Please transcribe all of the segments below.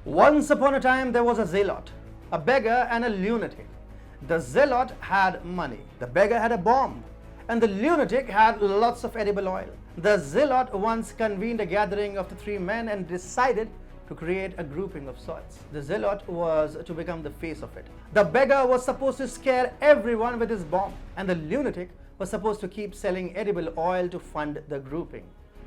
Once upon a time, there was a zealot, a beggar, and a lunatic. The zealot had money, the beggar had a bomb, and the lunatic had lots of edible oil. The zealot once convened a gathering of the three men and decided to create a grouping of sorts. The zealot was to become the face of it. The beggar was supposed to scare everyone with his bomb, and the lunatic was supposed to keep selling edible oil to fund the grouping.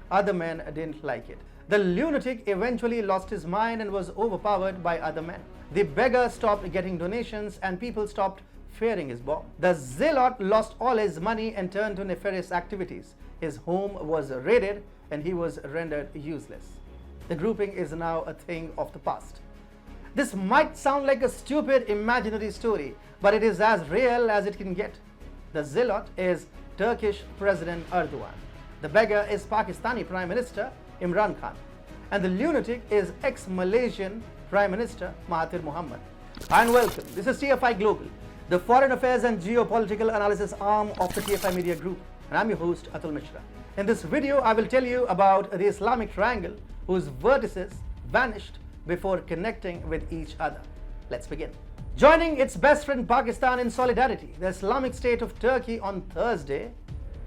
Other men didn't like it. The lunatic eventually lost his mind and was overpowered by other men. The beggar stopped getting donations and people stopped fearing his bomb. The zealot lost all his money and turned to nefarious activities. His home was raided and he was rendered useless. The grouping is now a thing of the past. This might sound like a stupid imaginary story, but it is as real as it can get. The zealot is Turkish President Erdogan. The beggar is Pakistani Prime Minister Imran Khan. And the lunatic is ex-Malaysian Prime Minister Mahathir Mohamad. Hi and welcome. This is TFI Global, the foreign affairs and geopolitical analysis arm of the TFI Media Group. And I'm your host, Atul Mishra. In this video, I will tell you about the Islamic triangle whose vertices vanished before connecting with each other. Let's begin. Joining its best friend Pakistan in solidarity, the Islamic State of Turkey on Thursday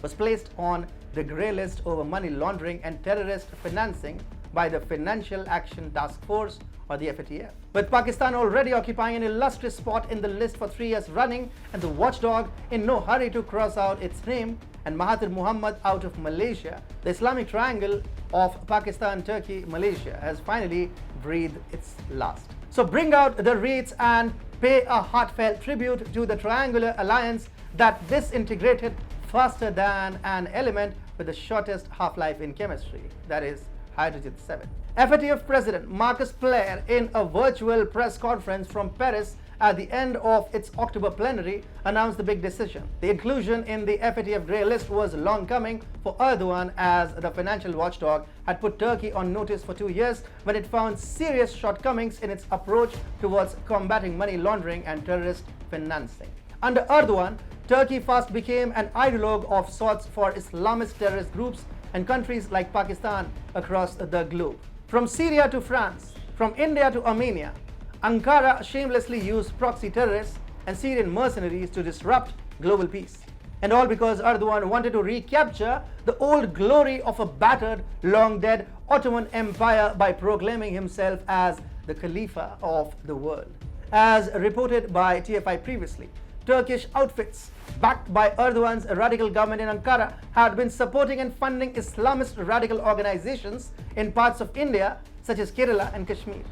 was placed on the grey list over money laundering and terrorist financing by the Financial Action Task Force, or the FATF. With Pakistan already occupying an illustrious spot in the list for 3 years running, and the watchdog in no hurry to cross out its name, and Mahathir Mohamad out of Malaysia, the Islamic triangle of Pakistan, Turkey, Malaysia has finally breathed its last. So bring out the wreaths and pay a heartfelt tribute to the triangular alliance that disintegrated faster than an element with the shortest half-life in chemistry, that is hydrogen 7. FATF President Marcus Pleyer, in a virtual press conference from Paris at the end of its October plenary, announced the big decision. The inclusion in the FATF Grey List was long coming for Erdogan, as the financial watchdog had put Turkey on notice for 2 years when it found serious shortcomings in its approach towards combating money laundering and terrorist financing. Under Erdogan, Turkey fast became an ideologue of sorts for Islamist terrorist groups and countries like Pakistan across the globe. From Syria to France, from India to Armenia, Ankara shamelessly used proxy terrorists and Syrian mercenaries to disrupt global peace. And all because Erdogan wanted to recapture the old glory of a battered, long-dead Ottoman Empire by proclaiming himself as the Khalifa of the world. As reported by TFI previously, Turkish outfits backed by Erdogan's radical government in Ankara had been supporting and funding Islamist radical organizations in parts of India such as Kerala and Kashmir.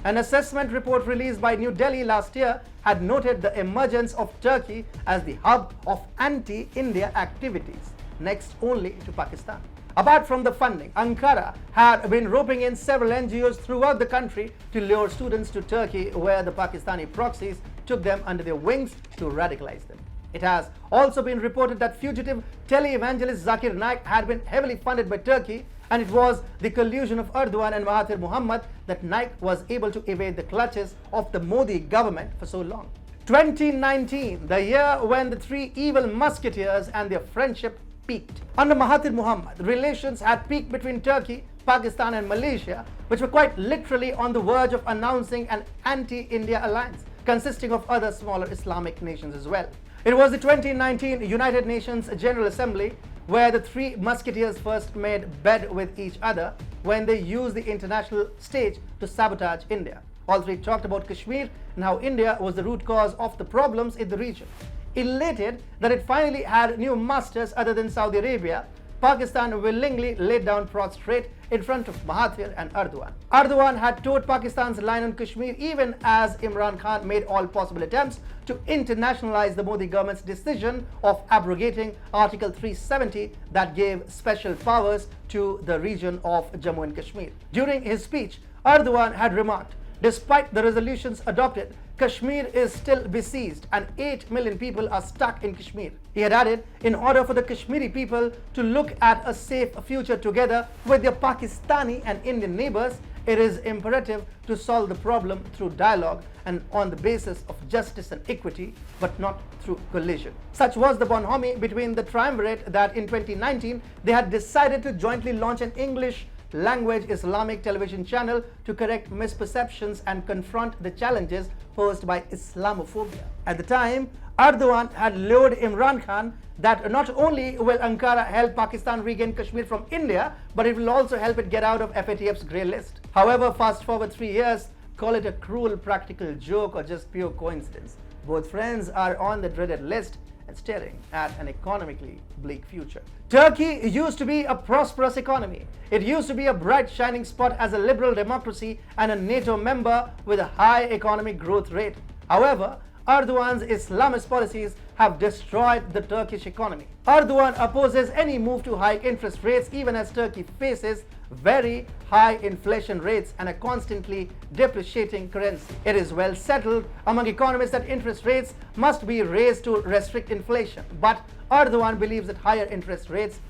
An assessment report released by New Delhi last year had noted the emergence of Turkey as the hub of anti-India activities, next only to Pakistan. Apart from the funding, Ankara had been roping in several NGOs throughout the country to lure students to Turkey, where the Pakistani proxies took them under their wings to radicalize them. It has also been reported that fugitive tele-evangelist Zakir Naik had been heavily funded by Turkey, and it was the collusion of Erdogan and Mahathir Mohamad that Naik was able to evade the clutches of the Modi government for so long. 2019, the year when the three evil musketeers and their friendship peaked. Under Mahathir Mohamad, relations had peaked between Turkey, Pakistan and Malaysia, which were quite literally on the verge of announcing an anti-India alliance consisting of other smaller Islamic nations as well. It was the 2019 United Nations General Assembly where the three musketeers first made bed with each other when they used the international stage to sabotage India. All three talked about Kashmir and how India was the root cause of the problems in the region. Elated that it finally had new masters other than Saudi Arabia, Pakistan willingly laid down prostrate in front of Mahathir and Erdogan. Erdogan had towed Pakistan's line on Kashmir even as Imran Khan made all possible attempts to internationalize the Modi government's decision of abrogating Article 370 that gave special powers to the region of Jammu and Kashmir. During his speech, Erdogan had remarked, "Despite the resolutions adopted, Kashmir is still besieged and 8 million people are stuck in Kashmir." He had added, in order for the Kashmiri people to look at a safe future together with their Pakistani and Indian neighbors, it is imperative to solve the problem through dialogue and on the basis of justice and equity, but not through collision. Such was the bonhomie between the triumvirate that in 2019 they had decided to jointly launch an English language Islamic television channel to correct misperceptions and confront the challenges posed by Islamophobia. At the time, Erdogan had lured Imran Khan that not only will Ankara help Pakistan regain Kashmir from India, but it will also help it get out of FATF's Grey List. However, fast forward 3 years, call it a cruel practical joke or just pure coincidence, both friends are on the dreaded list and staring at an economically bleak future. Turkey used to be a prosperous economy. It used to be a bright shining spot as a liberal democracy and a NATO member with a high economic growth rate. However, Erdogan's Islamist policies have destroyed the Turkish economy. Erdogan opposes any move to hike interest rates even as Turkey faces very high inflation rates and a constantly depreciating currency. It is well settled among economists that interest rates must be raised to restrict inflation, but Erdogan believes that higher interest rates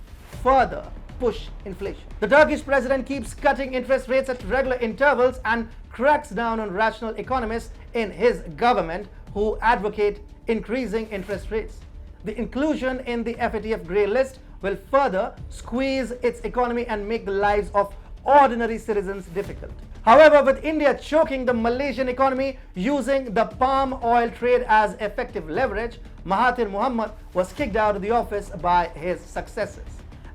further push inflation. The Turkish president keeps cutting interest rates at regular intervals and cracks down on rational economists in his government who advocate increasing interest rates. The inclusion in the FATF Grey List will further squeeze its economy and make the lives of ordinary citizens difficult. However, with India choking the Malaysian economy using the palm oil trade as effective leverage, Mahathir Mohamad was kicked out of the office by his successors.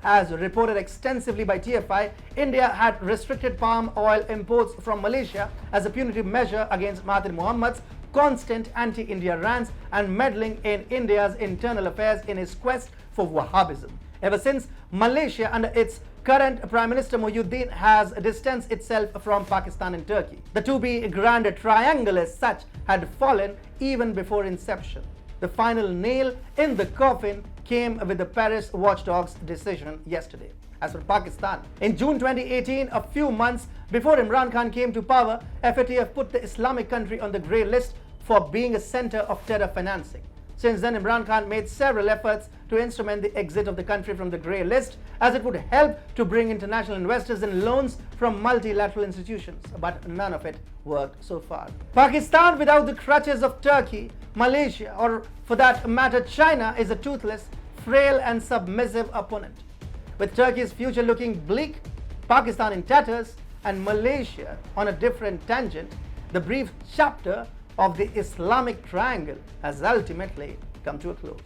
As reported extensively by TFI, India had restricted palm oil imports from Malaysia as a punitive measure against Mahathir Mohamad's constant anti-India rants and meddling in India's internal affairs in his quest for Wahhabism. Ever since, Malaysia under its current Prime Minister Muhyiddin has distanced itself from Pakistan and Turkey. The to-be grand triangle as such had fallen even before inception. The final nail in the coffin came with the Paris watchdog's decision yesterday. As for Pakistan, in June 2018, a few months before Imran Khan came to power, FATF put the Islamic country on the Grey List for being a center of terror financing. Since then, Imran Khan made several efforts to instrument the exit of the country from the Grey List, as it would help to bring international investors and loans from multilateral institutions, but none of it worked so far. Pakistan, without the crutches of Turkey, Malaysia, or for that matter China, is a toothless, frail and submissive opponent. With Turkey's future looking bleak, Pakistan in tatters, and Malaysia on a different tangent, the brief chapter of the Islamic triangle has ultimately come to a close.